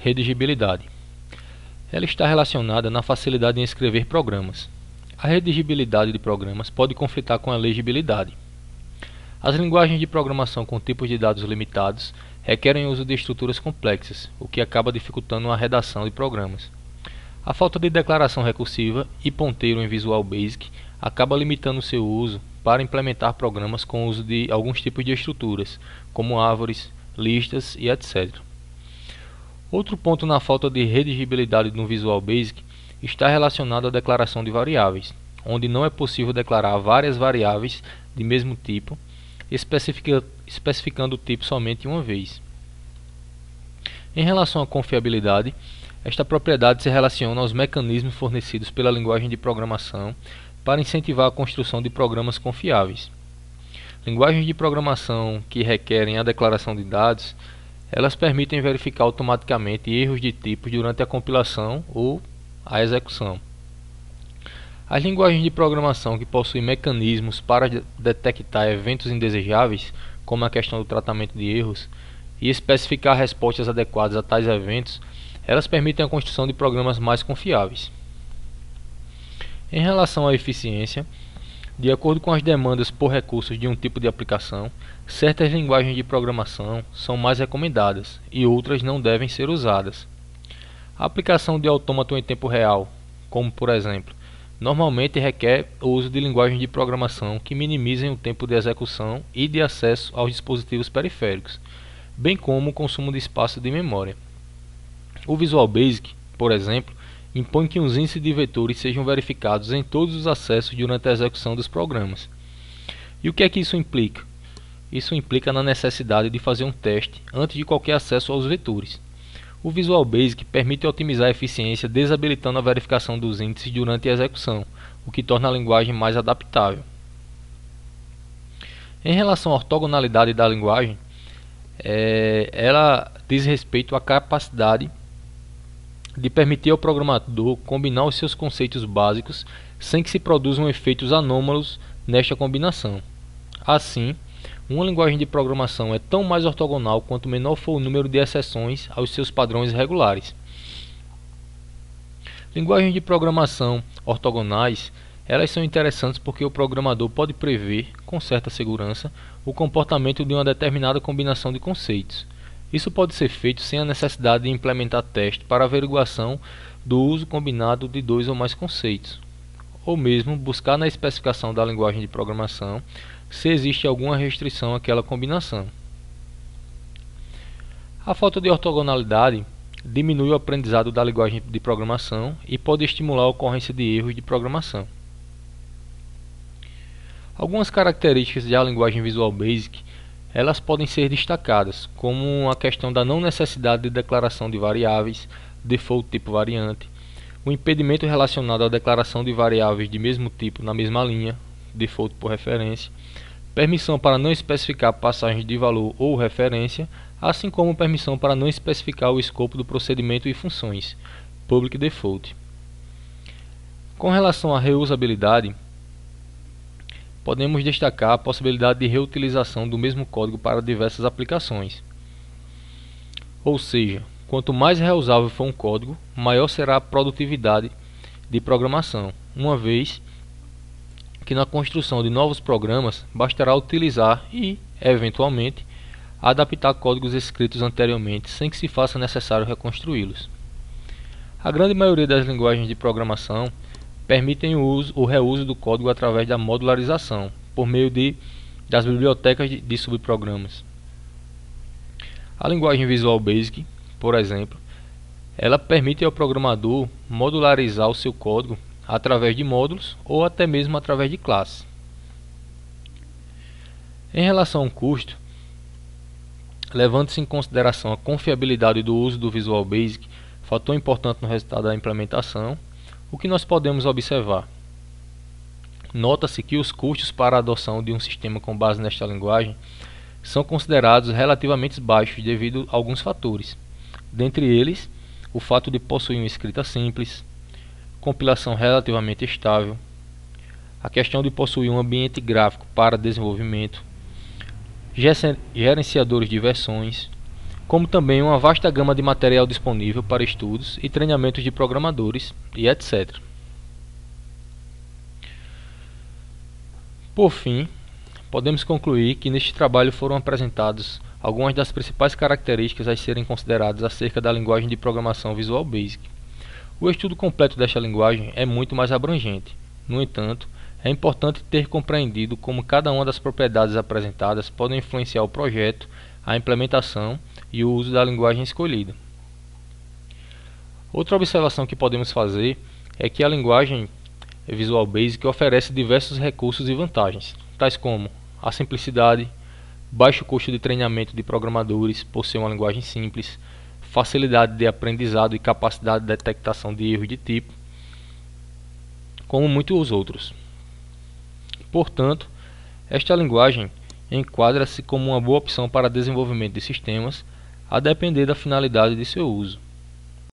Redigibilidade. Ela está relacionada na facilidade em escrever programas. A redigibilidade de programas pode conflitar com a legibilidade. As linguagens de programação com tipos de dados limitados requerem o uso de estruturas complexas, o que acaba dificultando a redação de programas. A falta de declaração recursiva e ponteiro em Visual Basic acaba limitando seu uso para implementar programas com o uso de alguns tipos de estruturas, como árvores, listas e etc. Outro ponto na falta de redigibilidade no Visual Basic está relacionado à declaração de variáveis, onde não é possível declarar várias variáveis de mesmo tipo, especificando o tipo somente uma vez. Em relação à confiabilidade, esta propriedade se relaciona aos mecanismos fornecidos pela linguagem de programação para incentivar a construção de programas confiáveis. Linguagens de programação que requerem a declaração de dados, elas permitem verificar automaticamente erros de tipos durante a compilação ou a execução. As linguagens de programação que possuem mecanismos para detectar eventos indesejáveis, como a questão do tratamento de erros, e especificar respostas adequadas a tais eventos, elas permitem a construção de programas mais confiáveis. Em relação à eficiência, de acordo com as demandas por recursos de um tipo de aplicação, certas linguagens de programação são mais recomendadas e outras não devem ser usadas. A aplicação de autômaton em tempo real, como por exemplo, normalmente requer o uso de linguagens de programação que minimizem o tempo de execução e de acesso aos dispositivos periféricos, bem como o consumo de espaço de memória. O Visual Basic, por exemplo, impõe que os índices de vetores sejam verificados em todos os acessos durante a execução dos programas. E o que é que isso implica? Isso implica na necessidade de fazer um teste antes de qualquer acesso aos vetores. O Visual Basic permite otimizar a eficiência desabilitando a verificação dos índices durante a execução, o que torna a linguagem mais adaptável. Em relação à ortogonalidade da linguagem, ela diz respeito à capacidade de permitir ao programador combinar os seus conceitos básicos sem que se produzam efeitos anômalos nesta combinação. Assim, uma linguagem de programação é tão mais ortogonal quanto menor for o número de exceções aos seus padrões regulares. Linguagens de programação ortogonais, elas são interessantes porque o programador pode prever, com certa segurança, o comportamento de uma determinada combinação de conceitos. Isso pode ser feito sem a necessidade de implementar testes para averiguação do uso combinado de dois ou mais conceitos, ou mesmo buscar na especificação da linguagem de programação se existe alguma restrição àquela combinação. A falta de ortogonalidade diminui o aprendizado da linguagem de programação e pode estimular a ocorrência de erros de programação. Algumas características da linguagem Visual Basic elas podem ser destacadas, como a questão da não necessidade de declaração de variáveis, default tipo variante, o impedimento relacionado à declaração de variáveis de mesmo tipo na mesma linha, default por referência, permissão para não especificar passagens de valor ou referência, assim como permissão para não especificar o escopo do procedimento e funções, public default. Com relação à reusabilidade, podemos destacar a possibilidade de reutilização do mesmo código para diversas aplicações. Ou seja, quanto mais reusável for um código, maior será a produtividade de programação, uma vez que na construção de novos programas bastará utilizar e, eventualmente, adaptar códigos escritos anteriormente sem que se faça necessário reconstruí-los. A grande maioria das linguagens de programação permitem o reuso do código através da modularização, por meio das bibliotecas de subprogramas. A linguagem Visual Basic, por exemplo, ela permite ao programador modularizar o seu código através de módulos ou até mesmo através de classes. Em relação ao custo, levando-se em consideração a confiabilidade do uso do Visual Basic, fator importante no resultado da implementação, o que nós podemos observar? Nota-se que os custos para a adoção de um sistema com base nesta linguagem são considerados relativamente baixos devido a alguns fatores. Dentre eles, o fato de possuir uma escrita simples, compilação relativamente estável, a questão de possuir um ambiente gráfico para desenvolvimento, gerenciadores de versões, como também uma vasta gama de material disponível para estudos e treinamentos de programadores e etc. Por fim, podemos concluir que neste trabalho foram apresentadas algumas das principais características a serem consideradas acerca da linguagem de programação Visual Basic. O estudo completo desta linguagem é muito mais abrangente. No entanto, é importante ter compreendido como cada uma das propriedades apresentadas podem influenciar o projeto, a implementação e o uso da linguagem escolhida. Outra observação que podemos fazer é que a linguagem Visual Basic oferece diversos recursos e vantagens, tais como a simplicidade, baixo custo de treinamento de programadores por ser uma linguagem simples, facilidade de aprendizado e capacidade de detectação de erros de tipo, como muitos outros. Portanto, esta linguagem enquadra-se como uma boa opção para desenvolvimento de sistemas, a depender da finalidade de seu uso.